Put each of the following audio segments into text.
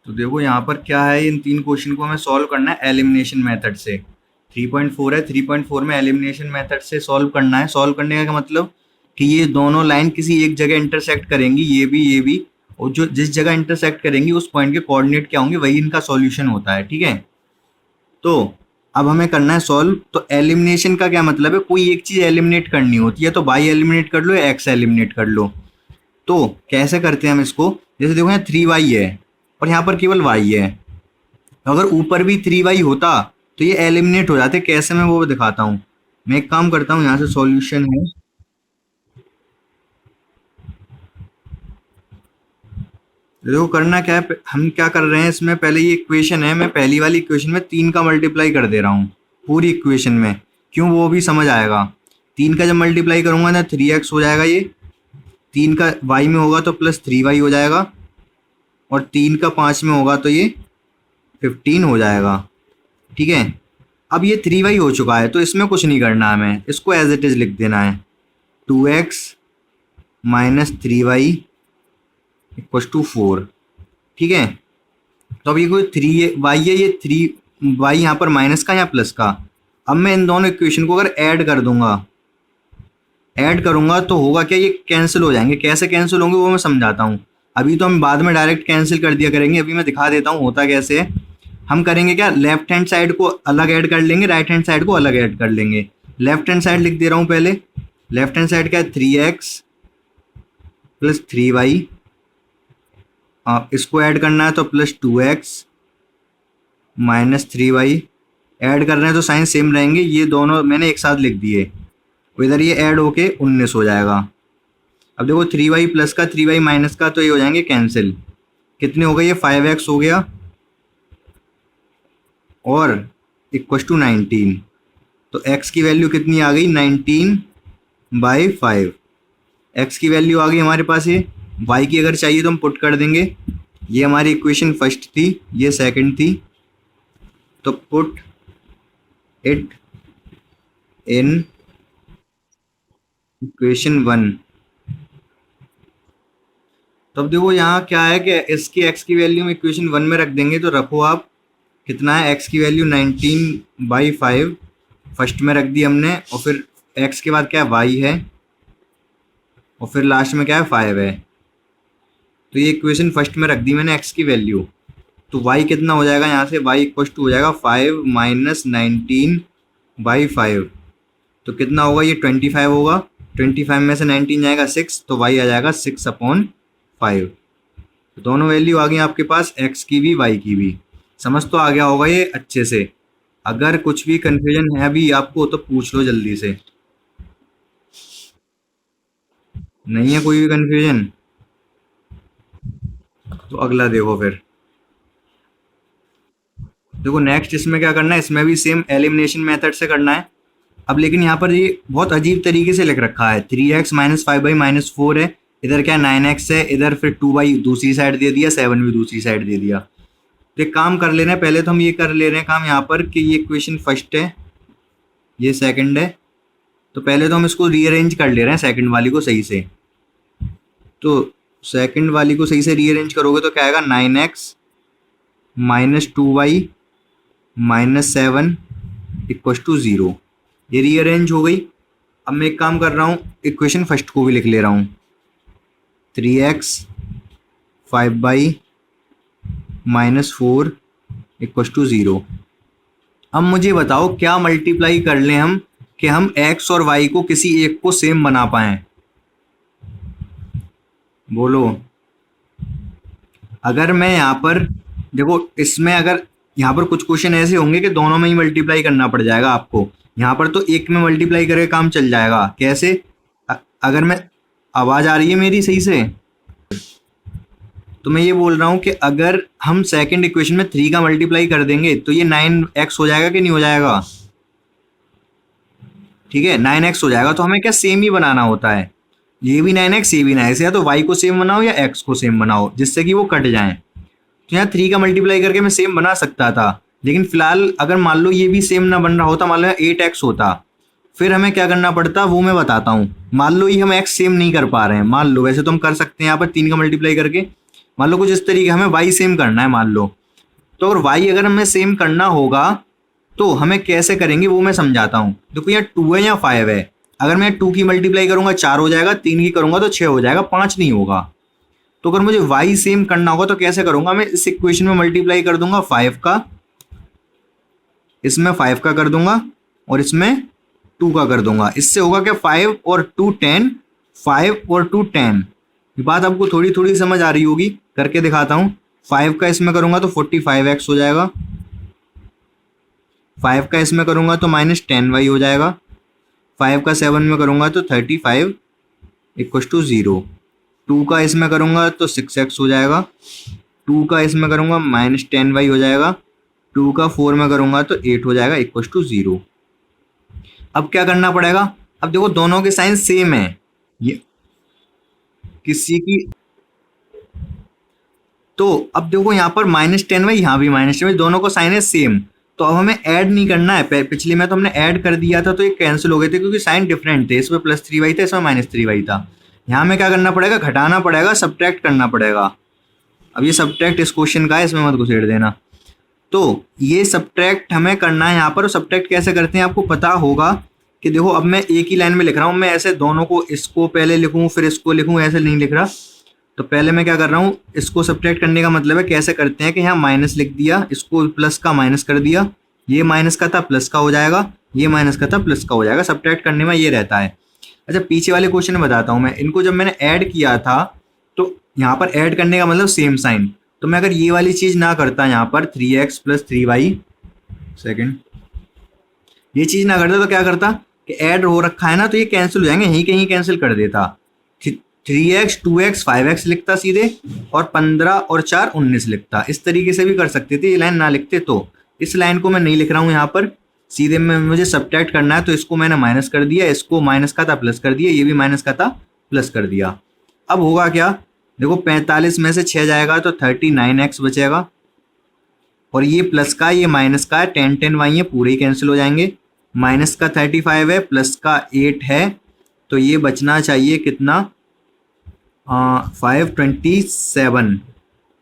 तो देखो यहाँ पर क्या है, इन तीन क्वेश्चन को हमें सॉल्व करना है एलिमिनेशन मेथड से। 3.4 है, 3.4 में एलिमिनेशन मेथड से सॉल्व करना है। सॉल्व करने का मतलब कि ये दोनों लाइन किसी एक जगह इंटरसेक्ट करेंगी, ये भी, और जो जिस जगह इंटरसेक्ट करेंगी उस पॉइंट के कोऑर्डिनेट क्या होंगे, वही इनका सॉल्यूशन होता है। ठीक है, तो अब हमें करना है सॉल्व। तो एलिमिनेशन का क्या मतलब है, कोई एक चीज एलिमिनेट करनी होती है, तो वाई एलिमिनेट कर लो या एक्स एलिमिनेट कर लो। तो कैसे करते हैं हम इसको, जैसे देखो यहाँ 3y है और यहाँ पर केवल y है। अगर ऊपर भी 3y होता तो ये एलिमिनेट हो जाते, कैसे मैं वो दिखाता हूँ। मैं एक काम करता हूँ, यहाँ से सॉल्यूशन है, देखो करना क्या है, हम क्या कर रहे हैं इसमें, पहले ये इक्वेशन है, मैं पहली वाली इक्वेशन में 3 का मल्टीप्लाई कर दे रहा हूँ पूरी इक्वेशन में। क्यों, वो भी समझ आएगा। 3 का जब मल्टीप्लाई करूंगा ना 3x हो जाएगा, ये 3 का y में होगा तो +3y हो जाएगा, और 3 का 5 में होगा तो ये 15 हो जाएगा। ठीक है, अब ये 3y हो चुका है तो इसमें कुछ नहीं करना है, हमें इसको एज इट इज लिख देना है। 2x minus 3y equal to 4। ठीक है, तो अब ये कोई 3y है, ये 3y यहाँ पर माइनस का या प्लस का। अब मैं इन दोनों इक्वेशन को अगर ऐड कर दूंगा, ऐड करूंगा तो होगा क्या, ये कैंसिल हो जाएंगे। कैसे कैंसिल होंगे वो मैं समझाता हूँ। अभी तो हम बाद में डायरेक्ट कैंसिल कर दिया करेंगे, अभी मैं दिखा देता हूँ होता कैसे है। हम करेंगे क्या, लेफ्ट हैंड साइड को अलग ऐड कर लेंगे, राइट हैंड साइड को अलग ऐड कर लेंगे। लेफ्ट हैंड साइड लिख दे रहा हूँ पहले। लेफ्ट हैंड साइड क्या है, 3x प्लस 3y, इसको ऐड करना है तो +2x माइनस 3y। ऐड कर रहे हैं तो साइन सेम रहेंगे, ये दोनों मैंने एक साथ लिख दिए, इधर ये ऐड होके 19 हो जाएगा। अब देखो 3y प्लस का 3y माइनस का तो ये हो जाएंगे कैंसिल। कितने हो गए, ये 5x हो गया और इक्वल टू 19। तो x की वैल्यू कितनी आ गई, 19/5। x की वैल्यू आ गई हमारे पास। ये y की अगर चाहिए तो हम पुट कर देंगे। ये हमारी इक्वेशन फर्स्ट थी, ये सेकंड थी, तो पुट इट इन इक्वेशन 1। तो अब देखो यहाँ क्या है कि इसकी x की वैल्यू हम इक्वेशन 1 में रख देंगे, तो रखो आप, कितना है x की वैल्यू 19/5 फर्स्ट में रख दी हमने, और फिर x के बाद क्या है, y है, और फिर लास्ट में क्या है, 5 है। तो ये इक्वेशन फर्स्ट में रख दी मैंने x की वैल्यू। तो y कितना हो जाएगा, यहाँ से y इक्वल टू हो जाएगा 5 माइनस 19/5। तो कितना होगा, ये 25 होगा। 25 में से 19 जाएगा 6, तो y आ जाएगा 6/5। तो दोनों वैल्यू आ गई आपके पास, x की भी y की भी। समझ तो आ गया होगा ये अच्छे से। अगर कुछ भी कंफ्यूजन है अभी आपको तो पूछ लो जल्दी से। नहीं है कोई भी कंफ्यूजन, तो अगला देखो फिर। देखो नेक्स्ट इसमें क्या करना है, इसमें भी सेम एलिमिनेशन मेथड से करना है। अब लेकिन यहाँ पर ये बहुत अजीब तरीके से लिख रखा है, 3x माइनस 5y माइनस 4 है, इधर क्या 9x है, इधर फिर 2y दूसरी साइड दे दिया, 7 भी दूसरी साइड दे दिया। तो एक काम कर ले रहे हैं, पहले तो हम ये कर ले रहे हैं काम यहाँ पर कि ये इक्वेशन फर्स्ट है, ये सेकंड है, तो पहले तो हम इसको रीअरेंज कर ले रहे हैं सेकंड वाली को सही से। तो सेकंड वाली को सही से रीअरेंज करोगे तो क्या आएगा, 9x minus 2y minus 7 equal to 0। ये रीअरेंज हो गई। अब मैं एक काम कर रहा हूँ, इक्वेशन फर्स्ट को भी लिख ले रहा हूँ, 3x 5y minus 4 equal to 0। अब मुझे बताओ क्या मल्टीप्लाई कर लें हम कि हम x और y को किसी एक को सेम बना पाएं, बोलो। अगर मैं यहाँ पर देखो, इसमें अगर यहाँ पर कुछ क्वेश्चन ऐसे होंगे कि दोनों में ही मल्टीप्लाई करना पड़ जाएगा आपको। यहाँ पर तो एक में मल्टीप्लाई करके काम चल जाएगा। कैसे, अगर मैं, आवाज़ आ रही है मेरी सही से? तो मैं ये बोल रहा हूँ कि अगर हम सेकंड इक्वेशन में 3 का मल्टीप्लाई कर देंगे तो ये 9x हो जाएगा कि नहीं हो जाएगा? ठीक है, 9x हो जाएगा। तो हमें क्या सेम ही बनाना होता है, ये भी 9x ये भी 9x, या तो y को सेम बनाओ या x को सेम बनाओ जिससे कि वो कट जाएं। तो यहाँ 3 का मल्टीप्लाई करके मैं सेम बना सकता था, लेकिन फिलहाल अगर मान लो ये भी सेम ना बन रहा होता, मान लो 8x होता, फिर हमें क्या करना पड़ता वो मैं बताता हूँ। मान लो ये हम x सेम नहीं कर पा रहे हैं, मान लो, वैसे तो हम कर सकते हैं यहाँ पर 3 का मल्टीप्लाई करके, मान लो कुछ इस तरीके हमें y सेम करना है मान लो। तो अगर y अगर हमें सेम करना होगा तो हमें कैसे करेंगे वो मैं समझाता हूँ। देखो यहाँ 2 है या 5 है, अगर मैं 2 की मल्टीप्लाई करूंगा 4 हो जाएगा, 3 की करूंगा तो 6 हो जाएगा, 5 नहीं होगा। तो अगर मुझे y सेम करना होगा तो कैसे करूंगा, मैं इस इक्वेशन में मल्टीप्लाई कर दूंगा 5 का, इसमें 5 का कर दूंगा और इसमें 2 का कर दूंगा। इससे होगा क्या 5 और 2 10, 5 और 2 10। ये बात आपको थोड़ी थोड़ी समझ आ रही होगी, करके दिखाता हूँ। 5 का इसमें करूंगा तो 45x हो जाएगा, 5 का इसमें करूंगा तो -10y हो जाएगा, 5 का 7 में करूंगा तो 35 इक्व टू 0, 2 का इसमें करूंगा तो 6x हो जाएगा, 2 का इसमें करूंगा -10y हो जाएगा, 2 का 4 में करूंगा तो 8 हो जाएगा इक्व टू 0। अब क्या करना पड़ेगा, अब देखो दोनों के साइन सेम है, ये किसी की, तो अब देखो यहाँ पर -10y, यहाँ भी -10y, दोनों को साइन है सेम। तो अब हमें ऐड नहीं करना है, पिछले में तो हमने ऐड कर दिया था तो ये कैंसिल हो गए थे क्योंकि साइन डिफरेंट थे, इसमें +3y था, इसमें -3y था। यहाँ में क्या करना पड़ेगा, घटाना पड़ेगा, सब्ट्रैक्ट करना पड़ेगा। अब ये सब्ट्रैक्ट इस क्वेश्चन का है, इसमें मत घुसेड़ देना। तो ये सब्ट्रैक्ट हमें करना है यहाँ पर। और सब्ट्रैक्ट कैसे करते हैं आपको पता होगा कि देखो अब मैं एक ही लाइन में लिख रहा हूँ, मैं ऐसे दोनों को, इसको पहले लिखूँ फिर इसको लिखूँ, ऐसे नहीं लिख रहा। तो पहले मैं क्या कर रहा हूँ, इसको सब्ट्रैक्ट करने का मतलब है कैसे करते हैं कि यहाँ माइनस लिख दिया, इसको प्लस का माइनस कर दिया, ये माइनस का था प्लस का हो जाएगा, ये माइनस का था प्लस का हो जाएगा। सब्ट्रैक्ट करने में ये रहता है। अच्छा पीछे वाले क्वेश्चन में बताता हूँ मैं, इनको जब मैंने ऐड किया था तो यहाँ पर ऐड करने का मतलब सेम साइन, तो मैं अगर ये वाली चीज ना करता यहाँ पर 3x + 3y सेकेंड, ये चीज ना करता तो क्या करता कि ऐड हो रखा है ना तो ये कैंसिल हो जाएंगे, यहीं कहीं कैंसिल कर देता, 3x 2x 5x लिखता सीधे, और 15 और 4 19 लिखता। इस तरीके से भी कर सकते थे, ये लाइन ना लिखते। तो इस लाइन को मैं नहीं लिख रहा हूँ यहाँ पर, सीधे में मुझे सब्ट्रैक्ट करना है तो इसको मैंने माइनस कर दिया, इसको माइनस का था प्लस कर दिया, ये भी माइनस का था प्लस कर दिया। अब होगा क्या, देखो 45 में से 6 जाएगा तो 39x बचेगा, और ये प्लस का ये माइनस का है, 10 10 y है, पूरे ही कैंसिल हो जाएंगे। माइनस का 35 है, प्लस का 8 है, तो ये बचना चाहिए कितना, 527।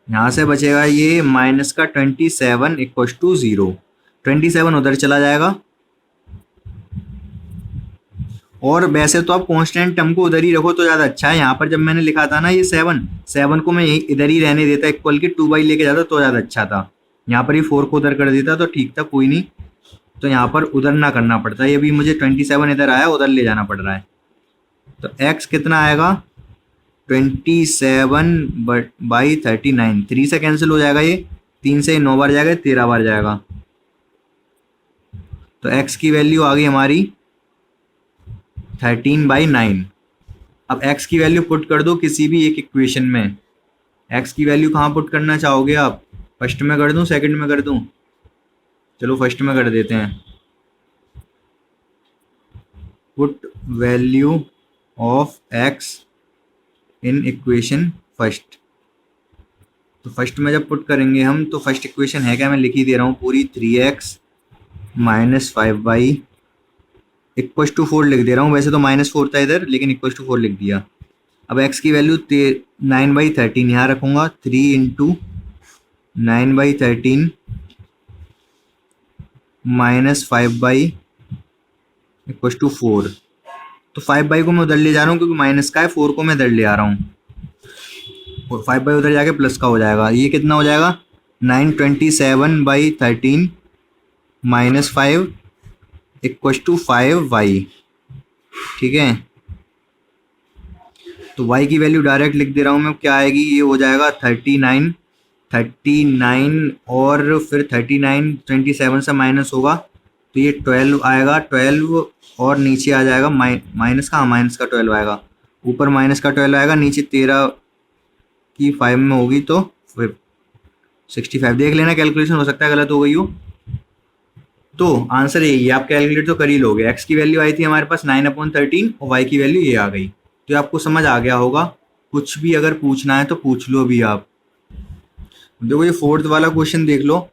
यहाँ से बचेगा ये माइनस का 27 इक्व टू 0, 27 उधर चला जाएगा। और वैसे तो आप कांस्टेंट टर्म को उधर ही रखो तो ज़्यादा अच्छा है। यहाँ पर जब मैंने लिखा था ना ये 7 को मैं यही इधर ही रहने देता, इक्वल के 2y लेके जाता तो ज़्यादा अच्छा था। यहाँ पर ये 4 को उधर कर देता तो ठीक था, कोई नहीं, तो यहाँ पर उधर ना करना पड़ता। ये भी मुझे 27 इधर आया, उधर ले जाना पड़ रहा है। तो x कितना आएगा, 27/39, 3 से कैंसिल हो जाएगा, ये 3 से 9 बार जाएगा, 13 बार जाएगा। तो x की वैल्यू आ गई हमारी 13/9। अब x की वैल्यू पुट कर दो किसी भी एक इक्वेशन में। x की वैल्यू कहाँ पुट करना चाहोगे आप, फर्स्ट में कर दूं सेकंड में कर दूं, चलो फर्स्ट में कर देते हैं। Put value of x in equation first. तो फर्स्ट में जब पुट करेंगे हम, तो फर्स्ट इक्वेशन है क्या, मैं लिख ही दे रहा हूँ पूरी, 3x - 5y इक्व टू 4 लिख दे रहा हूँ। वैसे तो -4 था इधर, लेकिन इक्व टू 4 लिख दिया। अब x की वैल्यू 9/13 यहाँ रखूँगा, 3 × 9/13 -5y इक्व टू 4। तो 5y को मैं उधर ले जा रहा हूँ क्योंकि माइनस का है, 4 को मैं इधर ले आ रहा हूँ, और 5y उधर जाके प्लस का हो जाएगा। ये कितना हो जाएगा, 927/13 -5 इक्व टू 5y। ठीक है, तो y की वैल्यू डायरेक्ट लिख दे रहा हूँ मैं, क्या आएगी, ये हो जाएगा 39 और फिर 39 27 से माइनस होगा तो ये 12 आएगा, 12 और नीचे आ जाएगा माइनस का, माइनस का 12 आएगा, ऊपर माइनस का 12 आएगा, नीचे 13 की 5 में होगी तो 65। देख लेना कैलकुलेशन, हो सकता है गलत हो गई हो। तो आंसर यही है, आप कैलकुलेट तो कर ही लोगे। x की वैल्यू आई थी हमारे पास 9/13 और y की वैल्यू ये आ गई। तो आपको समझ आ गया होगा। कुछ भी अगर पूछना है तो पूछ लो अभी आप। देखो ये 4th वाला क्वेश्चन देख लो,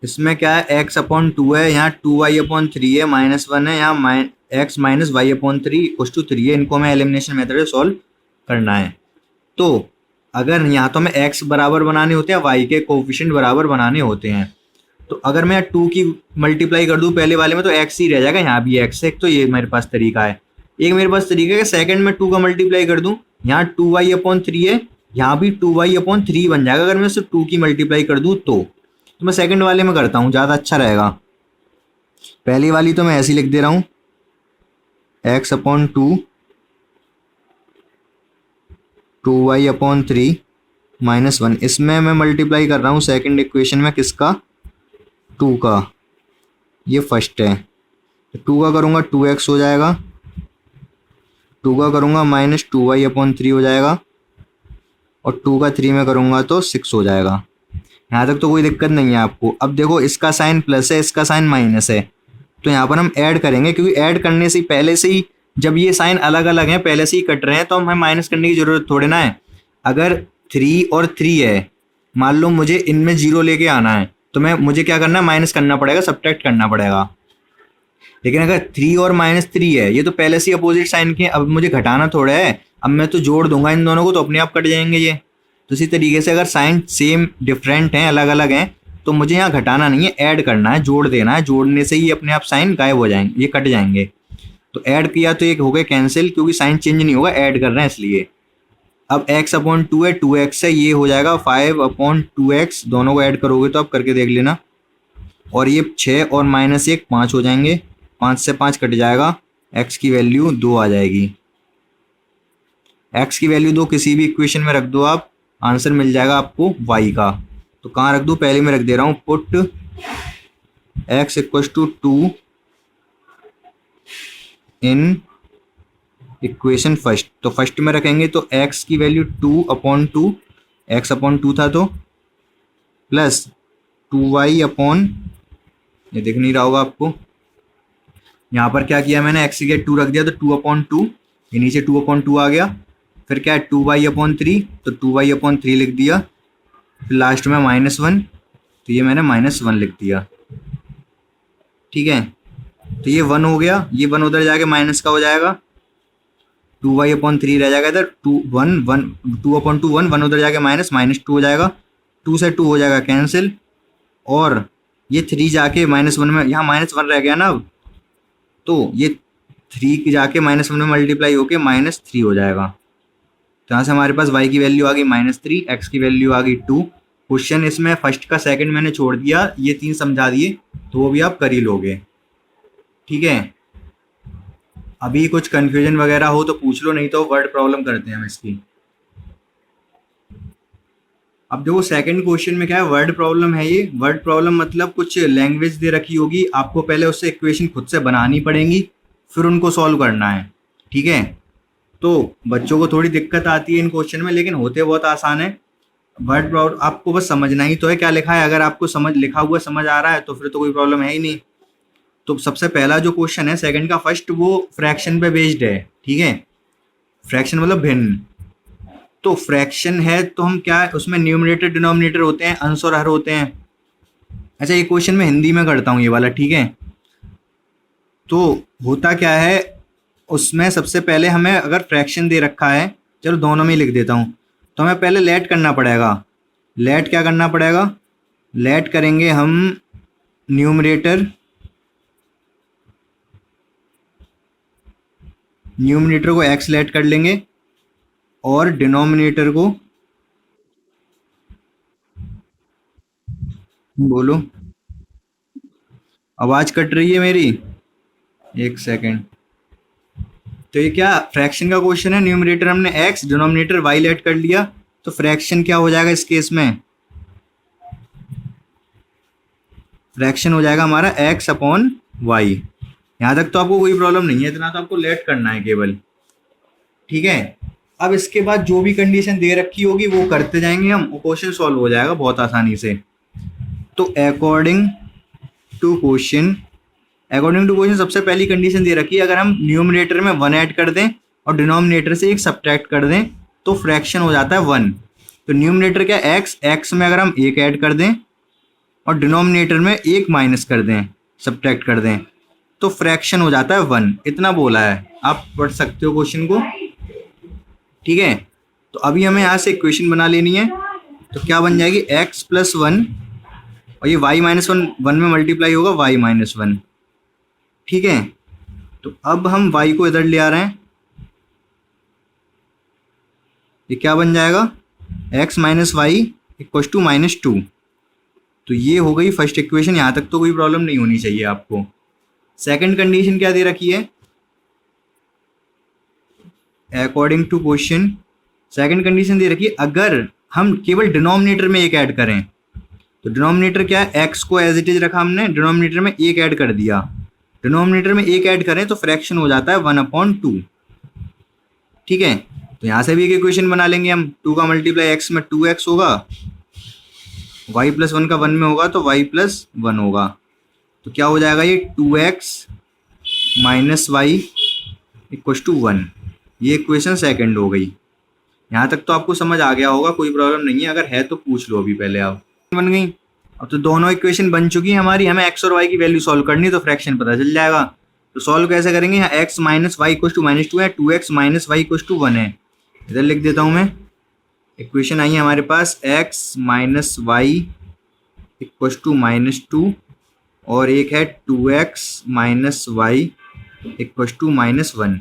इसमें क्या है, x/2 है, यहाँ 2y/3 है, -1 है, यहाँ x - y/3 = 3 है। इनको हमें एलिमिनेशन मेथड से सॉल्व करना है। तो अगर यहाँ तो हमें x बराबर बनाने होते हैं, y के कोफिशिएंट बराबर बनाने होते हैं। तो अगर मैं 2 की मल्टीप्लाई कर दूं पहले वाले में तो x ही रह जाएगा, यहाँ भी x है। एक तो ये मेरे पास तरीका है। एक मेरे पास तरीका है कि सेकंड में 2 का मल्टीप्लाई कर दूं, यहाँ 2y/3 है, यहाँ भी 2y/3 बन जाएगा अगर मैं सिर्फ 2 की मल्टीप्लाई कर दूं तो मैं सेकंड वाले में करता हूँ, ज़्यादा अच्छा रहेगा। पहली वाली तो मैं ऐसे ही लिख दे रहा हूँ, x/2 2y/3 -1। इसमें मैं मल्टीप्लाई कर रहा हूँ सेकंड इक्वेशन में किसका, 2 का। ये फर्स्ट है, 2 का करूँगा 2x हो जाएगा, 2 का करूँगा -2y/3 हो जाएगा, और 2 का 3 में करूँगा तो 6 हो जाएगा। यहाँ तक तो कोई दिक्कत नहीं है आपको। अब देखो इसका साइन प्लस है, इसका साइन माइनस है, तो यहाँ पर हम ऐड करेंगे, क्योंकि ऐड करने से पहले से ही जब ये साइन अलग अलग हैं, पहले से ही कट रहे हैं, तो हमें माइनस करने की जरूरत थोड़ी ना है। अगर 3 और 3 है, मान लो मुझे इनमें 0 लेके आना है, तो मुझे क्या करना है, माइनस करना पड़ेगा, सब्ट्रैक्ट करना पड़ेगा। लेकिन अगर 3 और -3 है, ये तो पहले से अपोजिट साइन के, अब मुझे घटाना थोड़ा है, अब मैं तो जोड़ दूंगा इन दोनों को तो अपने आप कट जाएंगे ये। तो इसी तरीके से अगर साइन सेम डिफरेंट हैं, अलग अलग हैं, तो मुझे यहाँ घटाना नहीं है, ऐड करना है, जोड़ देना है। जोड़ने से ही अपने आप साइन गायब हो जाएंगे, ये कट जाएंगे। तो ऐड किया तो एक हो गए कैंसिल, क्योंकि साइन चेंज नहीं होगा, ऐड कर रहे हैं इसलिए। अब x/2 है, 2x है, ये हो जाएगा 5/2x। दोनों को ऐड करोगे तो आप करके देख लेना। और ये 6 और -1 5 हो जाएंगे, 5 से 5 कट जाएगा, x की वैल्यू 2 आ जाएगी। x की वैल्यू 2 किसी भी इक्वेशन में रख दो आप, आंसर मिल जाएगा आपको y का। तो कहाँ रख दूँ, पहले मैं रख दे रहा हूँ, put x = 2 in equation first. तो फर्स्ट में रखेंगे तो x की वैल्यू 2/2, x/2 था तो, प्लस 2y/, ये दिख नहीं रहा होगा आपको, यहाँ पर क्या किया मैंने, x की जगह 2 रख दिया तो 2/2, ये नीचे 2/2 आ गया। फिर क्या है 2y/3, तो 2y/3 लिख दिया। फिर लास्ट में -1, तो ये मैंने -1 लिख दिया। ठीक है, तो ये 1 हो गया, ये 1 उधर जाके माइनस का हो जाएगा, 2y/3 रह जाएगा इधर, 2/2 1, 1 उधर जाके -2 हो जाएगा, 2 से 2 हो जाएगा कैंसिल, और ये 3 जाके -1 में, यहाँ -1 रह गया ना अब, तो ये 3 की जाके -1 में मल्टीप्लाई होके -3 हो जाएगा। तो यहाँ से हमारे पास y की वैल्यू आ गई -3, x की वैल्यू आ गई 2। क्वेश्चन इसमें फर्स्ट का सेकंड मैंने छोड़ दिया, ये 3 समझा दिए, तो वो भी आप कर ही लोगे। ठीक है, अभी कुछ कंफ्यूजन वगैरह हो तो पूछ लो, नहीं तो वर्ड प्रॉब्लम करते हैं हम इसकी। अब देखो सेकंड क्वेश्चन में क्या है, वर्ड प्रॉब्लम है। ये वर्ड प्रॉब्लम मतलब कुछ लैंग्वेज दे रखी होगी, आपको पहले उससे इक्वेशन खुद से बनानी पड़ेंगी, फिर उनको सॉल्व करना है। ठीक है, तो बच्चों को थोड़ी दिक्कत आती है इन क्वेश्चन में, लेकिन होते बहुत आसान है। वर्ड प्रॉब्लम आपको बस समझना ही तो है क्या लिखा है। अगर आपको लिखा हुआ समझ आ रहा है तो फिर तो कोई प्रॉब्लम है ही नहीं। तो सबसे पहला जो क्वेश्चन है सेकंड का फर्स्ट, वो फ्रैक्शन पे बेस्ड है। ठीक है, फ्रैक्शन मतलब भिन्न। तो फ्रैक्शन है तो हम क्या है, उसमें न्यूमरेटर डिनोमिनेटर होते हैं, अंश और हर होते हैं। अच्छा, ये क्वेश्चन मैं हिंदी में करता हूँ ये वाला। ठीक है, तो होता क्या है उसमें, सबसे पहले हमें अगर फ्रैक्शन दे रखा है, चलो दोनों में ही लिख देता हूँ, तो हमें पहले लेट करना पड़ेगा। लेट क्या करना पड़ेगा, लेट करेंगे हम न्यूमरेटर को x लेट कर लेंगे, और डिनोमिनेटर को, बोलो आवाज कट रही है मेरी, एक सेकेंड। तो ये क्या फ्रैक्शन का क्वेश्चन है, न्यूमरेटर हमने x, डिनोमिनेटर y लेट कर लिया, तो फ्रैक्शन क्या हो जाएगा इस केस में, फ्रैक्शन हो जाएगा हमारा x/y। यहाँ तक तो आपको कोई प्रॉब्लम नहीं है, इतना तो आपको लेट करना है केवल। ठीक है, अब इसके बाद जो भी कंडीशन दे रखी होगी वो करते जाएंगे हम, क्वेश्चन सॉल्व हो जाएगा बहुत आसानी से। तो अकॉर्डिंग टू क्वेश्चन सबसे पहली कंडीशन दे रखी है, अगर हम न्यूमरेटर में 1 ऐड कर दें और डिनोमिनेटर से 1 सब्ट्रैक्ट कर दें तो फ्रैक्शन हो जाता है 1। तो न्यूमरेटर क्या x में अगर हम 1 ऐड कर दें और डिनोमिनेटर में 1 माइनस कर दें, सब्ट्रैक्ट कर दें, तो फ्रैक्शन हो जाता है 1। इतना बोला है, आप पढ़ सकते हो क्वेश्चन को। ठीक है, तो अभी हमें यहाँ से इक्वेशन बना लेनी है। तो क्या बन जाएगी, x प्लस वन और ये y माइनस वन, वन में मल्टीप्लाई होगा y माइनस वन। ठीक है, तो अब हम y को इधर ले आ रहे हैं, ये क्या बन जाएगा, x minus y equal to minus two. तो ये हो गई फर्स्ट इक्वेशन, यहाँ तक तो कोई प्रॉब्लम नहीं होनी चाहिए आपको। सेकंड कंडीशन क्या दे रखी है, according to question second condition दे रखी है अगर हम केवल डिनोमिनेटर में एक ऐड करें। तो डिनोमिनेटर क्या है, एक्स को एज इट इज रखा हमने, डिनोमिनेटर में एक ऐड कर दिया। डिनोमिनेटर में एक ऐड करें तो फ्रैक्शन हो जाता है 1/2। ठीक है, तो यहाँ से भी एक इक्वेशन बना लेंगे हम। 2 का मल्टीप्लाई एक्स में 2x होगा, y प्लस वन का 1 में होगा तो y प्लस वन होगा। तो क्या हो जाएगा, ये 2x minus y equal to 1। ये इक्वेशन सेकंड हो गई। यहाँ तक तो आपको समझ आ गया होगा, कोई प्रॉब्लम नहीं है, अगर है तो पूछ लो अभी पहले आप। बन गई। अब तो दोनों इक्वेशन बन चुकी है हमारी, हमें x और y की वैल्यू सॉल्व करनी है तो फ्रैक्शन पता चल जाएगा। तो सॉल्व कैसे करेंगे, यहाँ x minus y equal to minus two है, 2x minus y equal to 1 है। इधर लिख देता हूँ मैं, इक्वेशन आई है हमारे पास x minus y equal to minus two और एक है 2x minus y equal to minus one.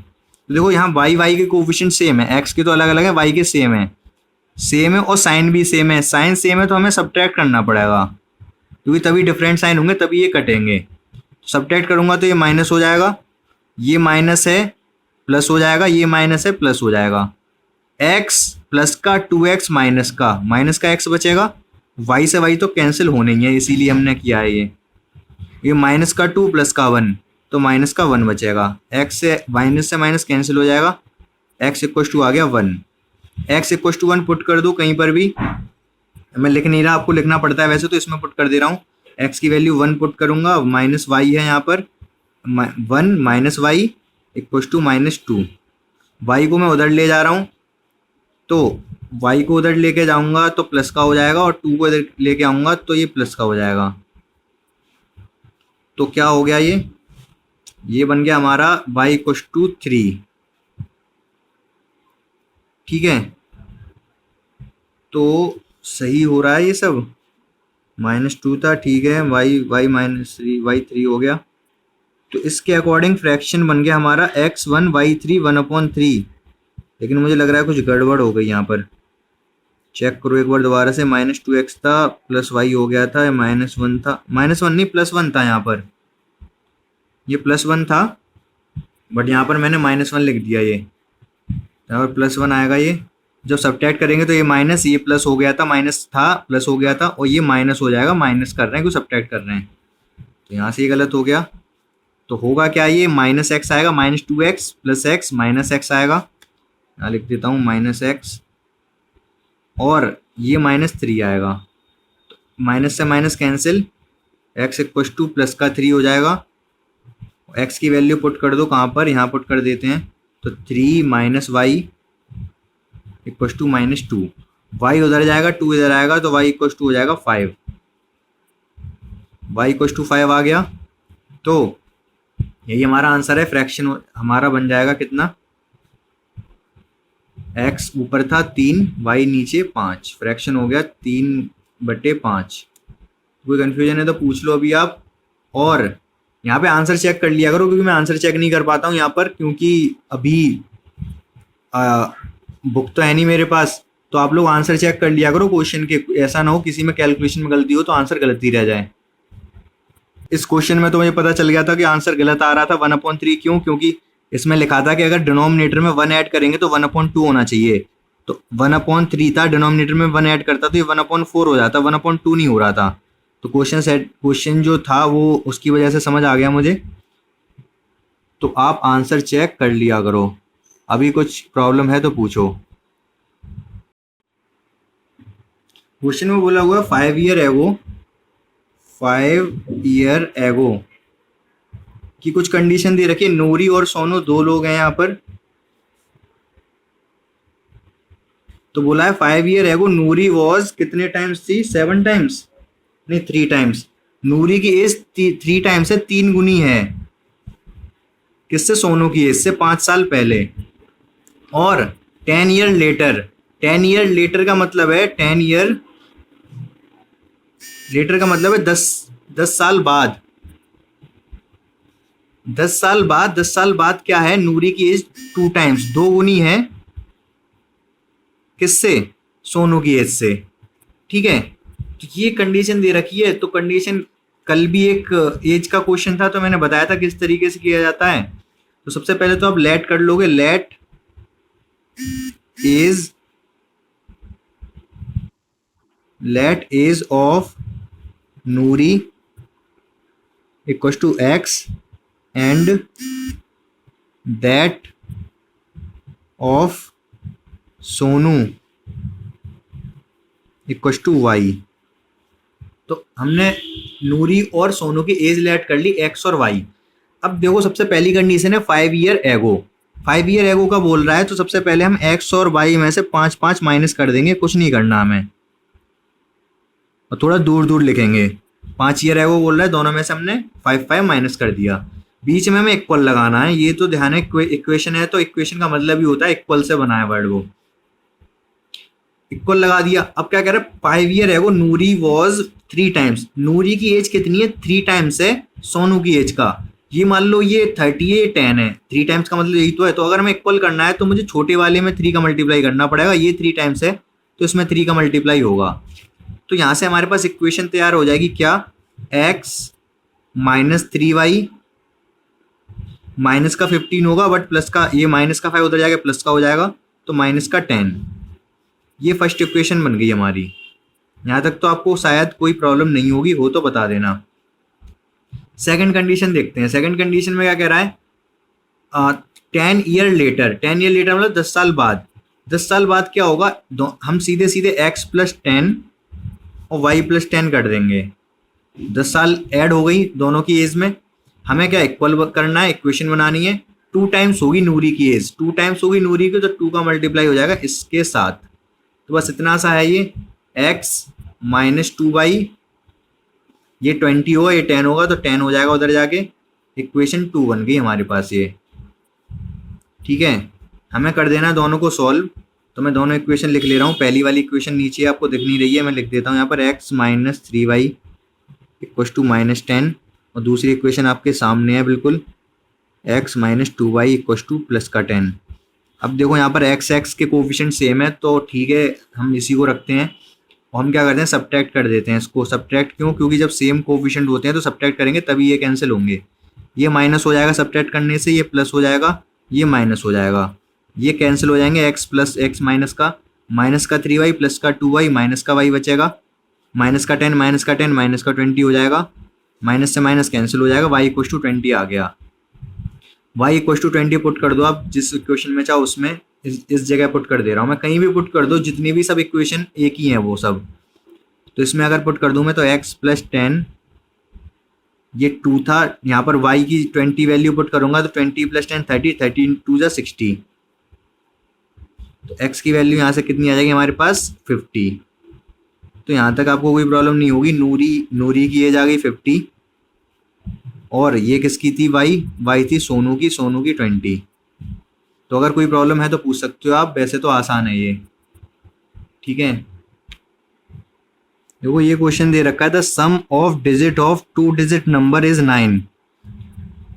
तो देखो यहाँ y के कोफिशिएंट सेम है, x के तो अलग अलग है, y के सेम है और साइन भी सेम है। साइन सेम है तो हमें सब्ट्रैक्ट करना पड़ेगा, क्योंकि तभी डिफरेंट साइन होंगे तभी ये कटेंगे। सब्ट्रैक्ट करूंगा तो ये माइनस हो जाएगा, ये माइनस है प्लस हो जाएगा, ये माइनस है प्लस हो जाएगा। x प्लस का 2x माइनस का x बचेगा, y से y तो कैंसिल होने ही है इसीलिए हमने किया है ये माइनस का 2 प्लस का 1 तो माइनस का 1 बचेगा। x से माइनस कैंसिल हो जाएगा, x इक्व टू आ गया 1। x इक्व टू 1 पुट कर दो कहीं पर भी, मैं लिख नहीं रहा, आपको लिखना पड़ता है वैसे तो इसमें पुट कर दे रहा हूँ। x की वैल्यू 1 पुट करूंगा, माइनस वाई है यहाँ पर 1 minus y equal to minus two. Y को मैं उधर ले जा रहा हूँ तो y को उधर लेके जाऊंगा तो प्लस का हो जाएगा और 2 को इधर लेके आऊंगा तो ये प्लस का हो जाएगा। तो क्या हो गया, ये बन गया हमारा y इक्व टू 3। ठीक है, तो सही हो रहा है ये सब। -2 था, ठीक है, y माइनस 3 y3 हो गया। तो इसके अकॉर्डिंग फ्रैक्शन बन गया हमारा x1 y3 1/3। लेकिन मुझे लग रहा है कुछ गड़बड़ हो गई यहाँ पर, चेक करो एक बार दोबारा से। -2x था प्लस y हो गया था, -1 था, -1 नहीं +1 था यहाँ पर, ये +1 था बट यहाँ पर मैंने -1 लिख दिया। ये यहाँ पर +1 आएगा, ये जब सब्ट्रैक्ट करेंगे तो ये माइनस, ये प्लस हो गया था, माइनस था प्लस हो गया था और ये माइनस हो जाएगा, माइनस कर रहे हैं क्योंकि सब्ट्रैक्ट कर रहे हैं। तो यहाँ से ये गलत हो गया। तो होगा क्या, ये -x आएगा, -2x plus x minus x आएगा, यहाँ लिख देता हूँ -x और ये -3 आएगा। तो माइनस से minus cancel, x equal to plus का 3 हो जाएगा। x की वैल्यू पुट कर दो कहाँ पर, यहाँ पुट कर देते हैं। तो 3 minus y equal to -2, y उधर जाएगा 2 इधर आएगा तो y इक्व टू हो जाएगा 5। y इक्व टू 5 आ गया, तो यही हमारा आंसर है। फ्रैक्शन हमारा बन जाएगा कितना, x ऊपर था 3 y नीचे 5, फ्रैक्शन हो गया 3/5। कोई कंफ्यूजन है तो पूछ लो अभी आप। और यहाँ पे आंसर चेक कर लिया करो, क्योंकि मैं आंसर चेक नहीं कर पाता हूँ यहाँ पर, क्योंकि अभी बुक तो है नहीं मेरे पास। तो आप लोग आंसर चेक कर लिया करो क्वेश्चन के, ऐसा ना हो किसी में कैलकुलेशन में गलती हो तो आंसर गलत ही रह जाए। इस क्वेश्चन में तो मुझे पता चल गया था कि आंसर गलत आ रहा था 1/3। क्यों, क्योंकि इसमें लिखा था कि अगर डिनोमिनेटर में 1 ऐड करेंगे तो 1/2 होना चाहिए। तो 1/3 था, डिनोमिनेटर में 1 ऐड करता तो ये 1/4 हो जाता, 1/2 नहीं हो रहा था। तो क्वेश्चन जो था वो उसकी वजह से समझ आ गया मुझे। तो आप आंसर चेक कर लिया करो, अभी कुछ प्रॉब्लम है तो पूछो। क्वेश्चन में बोला हुआ 5 ईयर एगो की कुछ कंडीशन दे रखी है। नूरी और सोनू 2 लोग हैं यहाँ पर। तो बोला है 5 ईयर एगो नूरी वॉज कितने टाइम्स थी, 7 टाइम्स नहीं 3 टाइम्स। नूरी की एज 3 टाइम्स है, 3 गुनी है किससे, सोनू की एज से 5 साल पहले। और 10 ईयर लेटर 10 ईयर लेटर का मतलब है 10 ईयर लेटर का मतलब है 10 साल बाद। 10 साल बाद क्या है, नूरी की एज 2 टाइम्स, 2 गुनी है किससे, सोनू की एज से। ठीक है, तो ये कंडीशन दे रखी है। तो कंडीशन, कल भी एक एज का क्वेश्चन था तो मैंने बताया था किस तरीके से किया जाता है। तो सबसे पहले तो आप लेट कर लोगे, let age of Noori equal to x and that of Sonu equal to y. तो हमने नूरी और सोनू की एज लेट कर ली एक्स और वाई। अब देखो सबसे पहली कंडीशन है 5 ईयर एगो। 5 ईयर एगो का बोल रहा है, तो सबसे पहले हम एक्स और वाई में से 5 माइनस कर देंगे, कुछ नहीं करना हमें, और थोड़ा दूर दूर लिखेंगे। 5 ईयर एगो बोल रहा है, दोनों में से हमने 5 माइनस कर दिया। बीच में हमें इक्वल लगाना है, ये तो ध्यान है इक्वेशन है तो इक्वेशन का मतलब ही होता है इक्वल से बना है वर्ड, वो इक्वल लगा दिया। अब क्या कह रहा है, 5 year ago Noori was 3 times. नूरी की एज कितनी है, 3 टाइम्स है सोनू की एज का। ये मान लो ये 30 है, ये 10 है, 3 टाइम्स का मतलब यही तो है। तो अगर हमें इक्वल करना है तो मुझे छोटे वाले में 3 का मल्टीप्लाई करना पड़ेगा। ये 3 टाइम्स है तो इसमें 3 का मल्टीप्लाई होगा। तो यहाँ से हमारे पास इक्वेशन तैयार हो जाएगी क्या, एक्स माइनस 3y माइनस का 15 होगा, बट प्लस का, ये माइनस का 5 उधर जाएगा, प्लस का हो जाएगा, तो माइनस का 10। ये फर्स्ट इक्वेशन बन गई हमारी। यहाँ तक तो आपको शायद कोई प्रॉब्लम नहीं होगी, हो तो बता देना। सेकंड कंडीशन देखते हैं। सेकंड कंडीशन में क्या कह रहा है, 10 ईयर लेटर। 10 ईयर लेटर मतलब 10 साल बाद। 10 साल बाद क्या होगा, हम सीधे सीधे x प्लस 10 और y प्लस 10 कर देंगे। 10 साल ऐड हो गई दोनों की एज में। हमें क्या इक्वल करना है, इक्वेशन बनानी है। 2 टाइम्स होगी नूरी की एज, 2 टाइम्स होगी नूरी की, तो 2 का मल्टीप्लाई हो जाएगा इसके साथ। तो बस इतना सा है ये, x माइनस 2y, ये 20 होगा, ये 10 होगा, तो 10 हो जाएगा उधर जाके। इक्वेशन 2 बन गई हमारे पास ये। ठीक है, हमें कर देना है दोनों को सॉल्व। तो मैं दोनों इक्वेशन लिख ले रहा हूँ। पहली वाली इक्वेशन नीचे आपको दिख नहीं रही है, मैं लिख देता हूँ यहाँ पर, x minus 3y equal to minus 10, और दूसरी इक्वेशन आपके सामने है बिल्कुल, x minus 2y equal to plus का 10। अब देखो यहाँ पर x के कोफिशिएंट सेम है तो ठीक है, हम इसी को रखते हैं और हम क्या करते हैं, सब्ट्रैक्ट कर देते हैं इसको। सब्ट्रैक्ट क्यों, क्योंकि जब सेम कोफिशिएंट होते हैं तो सब्ट्रैक्ट करेंगे तभी ये कैंसिल होंगे। ये माइनस हो जाएगा सब्ट्रैक्ट करने से, ये प्लस हो जाएगा, ये माइनस हो जाएगा, ये कैंसिल हो जाएंगे। x प्लस एक्स माइनस का 3y प्लस का 2y माइनस का y बचेगा, माइनस का 10 माइनस का 10 माइनस का 20 हो जाएगा, माइनस से माइनस कैंसिल हो जाएगा, y इक्वल टू 20 आ गया। y इक्वल टू 20 पुट कर दो आप जिस इक्वेशन में चाहो उसमें, इस जगह पुट कर दे रहा हूँ मैं, कहीं भी पुट कर दो, जितनी भी सब इक्वेशन एक ही हैं वो सब। तो इसमें अगर पुट कर दूँ मैं तो x प्लस 10, ये 2 था, यहाँ पर y की 20 वैल्यू पुट करूंगा तो 20 प्लस 10 30, 30 2 जा 60, तो x की वैल्यू यहाँ से कितनी आ जाएगी हमारे पास 50। तो यहाँ तक आपको कोई प्रॉब्लम नहीं होगी। नूरी की एज आ गई 50, और ये किसकी थी, y थी सोनू की 20। तो अगर कोई प्रॉब्लम है तो पूछ सकते हो आप, वैसे तो आसान है ये। ठीक है, देखो ये क्वेश्चन दे रखा है, the sum of digit of 2 digit number is 9,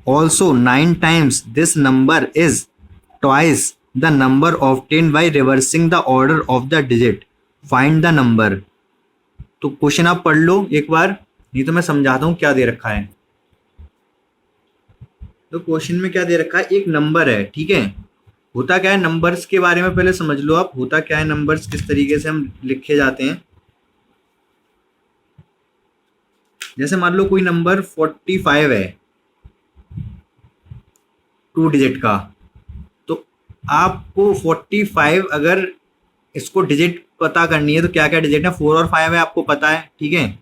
also 9 times this number is twice the number obtained by reversing the order of the digit, find the number. तो क्वेश्चन आप पढ़ लो एक बार, नहीं तो मैं समझाता हूं क्या दे रखा है। तो क्वेश्चन में क्या दे रखा है, एक नंबर है, ठीक है। होता क्या है, नंबर्स के बारे में पहले समझ लो आप, होता क्या है, नंबर्स किस तरीके से हम लिखे जाते हैं। जैसे मान लो कोई नंबर 45 है 2 डिजिट का, तो आपको 45 अगर इसको डिजिट पता करनी है तो क्या क्या डिजिट है, 4 और 5 है आपको पता है, ठीक है।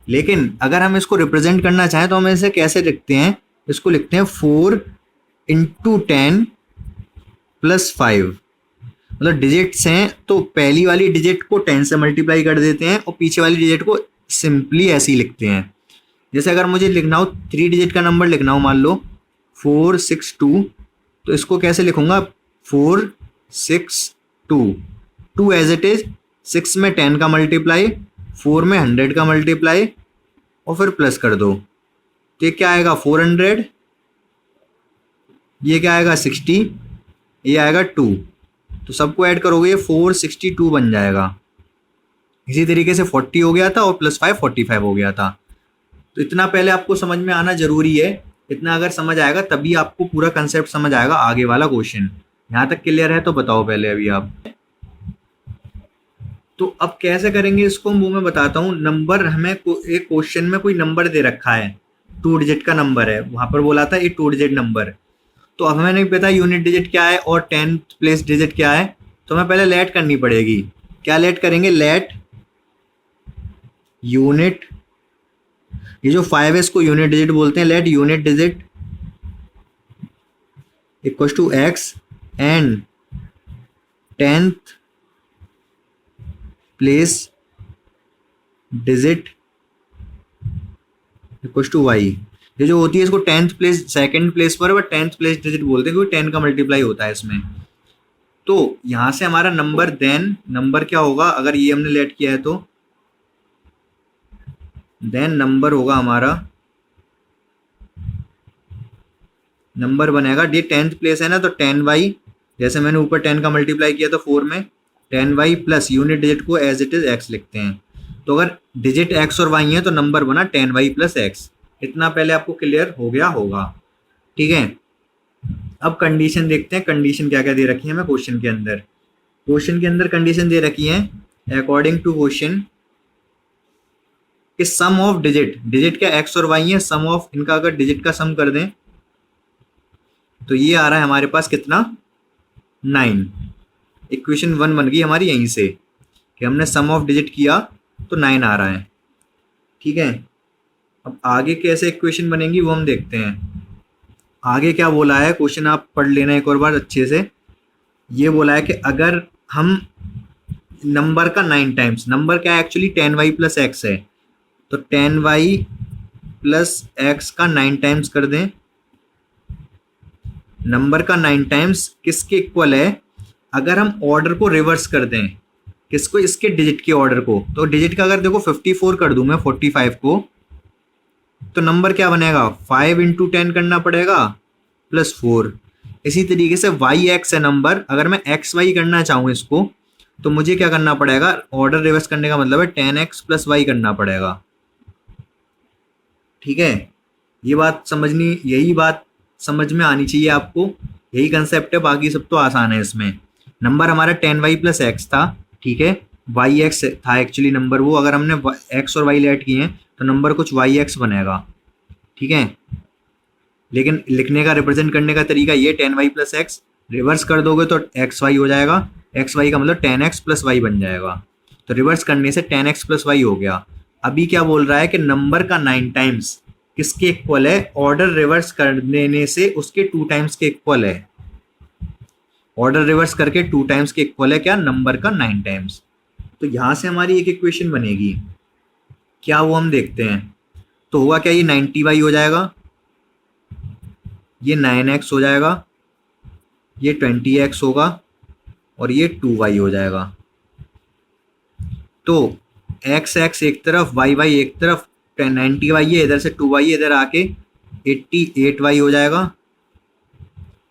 लेकिन अगर हम इसको रिप्रेजेंट करना चाहें तो हम इसे कैसे लिखते हैं, इसको लिखते हैं 4 इंटू 10 प्लस 5। मतलब डिजिट्स हैं तो पहली वाली डिजिट को 10 से मल्टीप्लाई कर देते हैं और पीछे वाली डिजिट को सिंपली ऐसे ही लिखते हैं। जैसे अगर मुझे लिखना हो 3 डिजिट का नंबर लिखना हो, मान लो 462, तो इसको कैसे लिखूंगा 462, टू एज इट इज, 6 में 10 का मल्टीप्लाई, 4 में 100 का मल्टीप्लाई और फिर प्लस कर दो। तो ये क्या आएगा 400, ये क्या आएगा 60, ये आएगा 2। तो सबको ऐड करोगे ये 462 बन जाएगा। इसी तरीके से 40 हो गया था और प्लस 5 45 हो गया था। तो इतना पहले आपको समझ में आना जरूरी है। इतना अगर समझ आएगा तभी आपको पूरा कंसेप्ट समझ आएगा आगे वाला क्वेश्चन। यहाँ तक क्लियर है तो बताओ पहले अभी आप। तो अब कैसे करेंगे इसको वो मैं बताता हूँ। नंबर हमें एक क्वेश्चन में कोई नंबर दे रखा है, 2 डिजिट का नंबर है, वहां पर बोला था ये 2 डिजिट नंबर। तो अब हमें नहीं पता यूनिट डिजिट क्या है और 10th प्लेस डिजिट क्या है, तो हमें पहले लेट करनी पड़ेगी। क्या लेट करेंगे, लेट यूनिट, ये जो 5 है इसको यूनिट डिजिट बोलते हैं, let unit digit equal to x and 10th place digit equal to y. ये जो होती है इसको 10th प्लेस, सेकंड प्लेस पर, बट 10th प्लेस डिजिट बोलते हैं क्योंकि 10 का मल्टीप्लाई होता है इसमें। तो यहां से हमारा नंबर, देन नंबर क्या होगा, अगर ये हमने लेट किया है तो देन नंबर होगा हमारा, नंबर बनेगा, ये 10th प्लेस है ना तो 10y, जैसे मैंने ऊपर 10 का मल्टीप्लाई किया तो 4 में 10y प्लस यूनिट डिजिट को एज इट इज x लिखते हैं। तो अगर डिजिट x और y है तो नंबर बना 10y प्लस x। इतना पहले आपको क्लियर हो गया होगा, ठीक है। अब कंडीशन देखते हैं, कंडीशन क्या क्या दे रखी है हमें क्वेश्चन के अंदर। क्वेश्चन के अंदर कंडीशन दे रखी है अकॉर्डिंग टू क्वेश्चन कि सम ऑफ डिजिट, डिजिट क्या x और y है, सम ऑफ इनका अगर डिजिट का सम कर दें तो ये आ रहा है हमारे पास कितना, 9। इक्वेशन 1 बन गई हमारी यहीं से कि हमने सम ऑफ डिजिट किया तो 9 आ रहा है, ठीक है। अब आगे कैसे इक्वेशन बनेंगी वो हम देखते हैं। आगे क्या बोला है क्वेश्चन, आप पढ़ लेना एक और बार अच्छे से। ये बोला है कि अगर हम नंबर का 9 टाइम्स, नंबर क्या है एक्चुअली 10y प्लस एक्स है, तो 10y प्लस एक्स का 9 टाइम्स कर दें। नंबर का 9 टाइम्स किसके इक्वल है, अगर हम ऑर्डर को रिवर्स कर दें, किसको, इसके डिजिट के ऑर्डर को। तो डिजिट का अगर देखो 54 कर दूं मैं 45 को, तो नंबर क्या बनेगा, 5 इंटू 10 करना पड़ेगा प्लस 4। इसी तरीके से वाई एक्स है नंबर, अगर मैं एक्स वाई करना चाहूँ इसको तो मुझे क्या करना पड़ेगा, ऑर्डर रिवर्स करने का मतलब है 10x प्लस वाई करना पड़ेगा, ठीक है। ये बात समझनी, यही बात समझ में आनी चाहिए आपको, यही कंसेप्ट है, बाकी सब तो आसान है इसमें। नंबर हमारा 10y प्लस एक्स था, ठीक है, वाई एक्स था एक्चुअली नंबर वो, अगर हमने एक्स और वाई लेट किए हैं तो नंबर कुछ वाई एक्स बनेगा, ठीक है। लेकिन लिखने का, रिप्रेजेंट करने का तरीका ये 10y प्लस एक्स, रिवर्स कर दोगे तो एक्स वाई हो जाएगा, एक्स वाई का मतलब 10x प्लस वाई बन जाएगा। तो रिवर्स करने से 10x प्लस वाई हो गया। अभी क्या बोल रहा है कि नंबर का 9 टाइम्स किसके इक्वल है, ऑर्डर रिवर्स कर देने से उसके 2 टाइम्स के इक्वल है। ऑर्डर रिवर्स करके 2 टाइम्स के इक्वल है क्या, नंबर का 9 टाइम्स। तो यहां से हमारी एक इक्वेशन बनेगी, क्या वो हम देखते हैं। तो होगा क्या, ये 90y हो जाएगा, ये 9x हो जाएगा, ये 20x होगा और ये 2y हो जाएगा। तो x x एक तरफ, y y एक तरफ, 90y है इधर से, 2y इधर आके 88y हो जाएगा।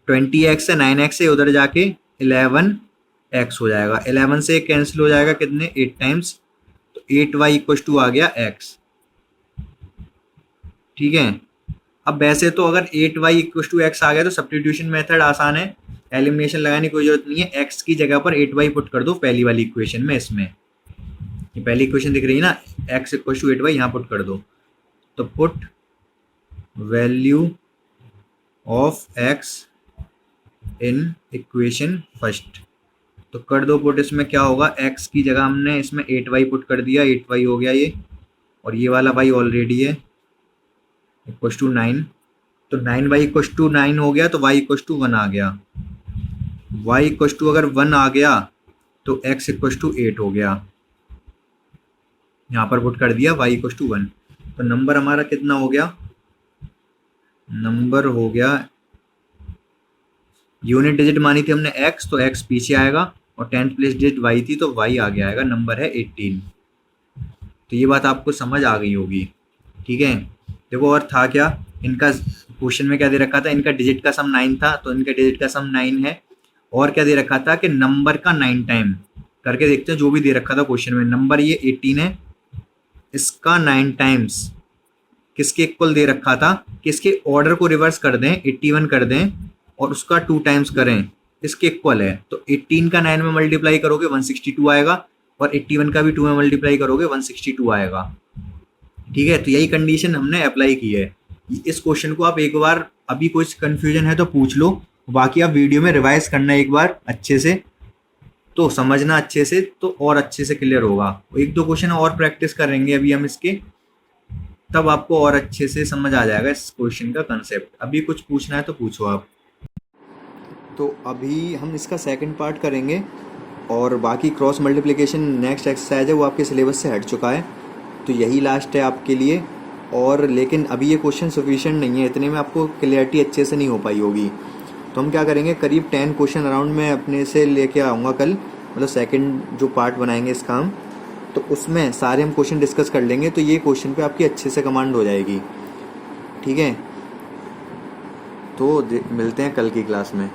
20x है, 9x है, उधर जाके 11x हो जाएगा। 11 से कैंसिल हो जाएगा कितने, 8 टाइम्स, तो 8y इक्वल टू आ गया x, ठीक है। अब वैसे तो अगर 8y इक्वल टू x आ गया तो सब्स्टिट्यूशन मेथड आसान है, एलिमिनेशन लगाने की कोई जरूरत नहीं है। x की जगह पर 8y पुट कर दो पहली वाली इक्वेशन में, इसमें ये पहली इक्वेशन दिख रही है ना, x इक्वल टू 8y यहाँ पुट कर दो। तो put value of x in equation first, तो कर दो पुट। इसमें क्या होगा, x की जगह हमने इसमें 8y पुट कर दिया, 8y हो गया ये, और ये वाला y ऑलरेडी है इक्वल टू 9, तो 9y इक्वल टू 9 हो गया, तो y इक्वल टू 1 आ गया। y इक्वल टू अगर 1 आ गया तो x इक्वल टू 8 हो गया, यहाँ पर पुट कर दिया y इक्वल टू 1। तो नंबर हमारा कितना हो गया, नंबर हो गया, यूनिट डिजिट मानी थी हमने x, तो x पीछे आएगा, और 10th प्लेस डिजिट y थी तो y आगे आएगा, नंबर है 18। तो ये बात आपको समझ आ गई होगी, ठीक है। देखो और था क्या, इनका क्वेश्चन में क्या दे रखा था, इनका डिजिट का सम 9 था तो इनका डिजिट का सम 9 है। और क्या दे रखा था कि नंबर का 9 टाइम करके देखते हैं, जो भी दे रखा था क्वेश्चन में। नंबर ये 18 है, इसका 9 टाइम्स किसके इक्वल दे रखा था कि इसके ऑर्डर को रिवर्स कर दें, 81 कर दें और उसका 2 टाइम्स करें, इसके इक्वल है। तो 18 का 9 में मल्टीप्लाई करोगे 162 आएगा और 81 का भी 2 में मल्टीप्लाई करोगे 162 आएगा, ठीक है। तो यही कंडीशन हमने अप्लाई की है। इस क्वेश्चन को आप एक बार, अभी कुछ कंफ्यूजन है तो पूछ लो, बाकी आप वीडियो में रिवाइज करना एक बार अच्छे से, तो समझना अच्छे से, तो और अच्छे से क्लियर होगा। एक दो क्वेश्चन और प्रैक्टिस करेंगे अभी हम इसके, तब आपको और अच्छे से समझ आ जाएगा इस क्वेश्चन का कंसेप्ट। अभी कुछ पूछना है तो पूछो आप। तो अभी हम इसका सेकंड पार्ट करेंगे और बाकी क्रॉस मल्टीप्लिकेशन नेक्स्ट एक्सरसाइज है वो आपके सिलेबस से हट चुका है, तो यही लास्ट है आपके लिए। और लेकिन अभी ये क्वेश्चन सफिशिएंट नहीं है, इतने में आपको क्लियरिटी अच्छे से नहीं हो पाई होगी। तो हम क्या करेंगे, करीब 10 क्वेश्चन अराउंड मैं अपने से लेके आऊँगा कल, मतलब सेकंड जो पार्ट बनाएंगे इसका हम, तो उसमें सारे हम क्वेश्चन डिस्कस कर लेंगे, तो ये क्वेश्चन पे आपकी अच्छे से कमांड हो जाएगी, ठीक है। तो मिलते हैं कल की क्लास में।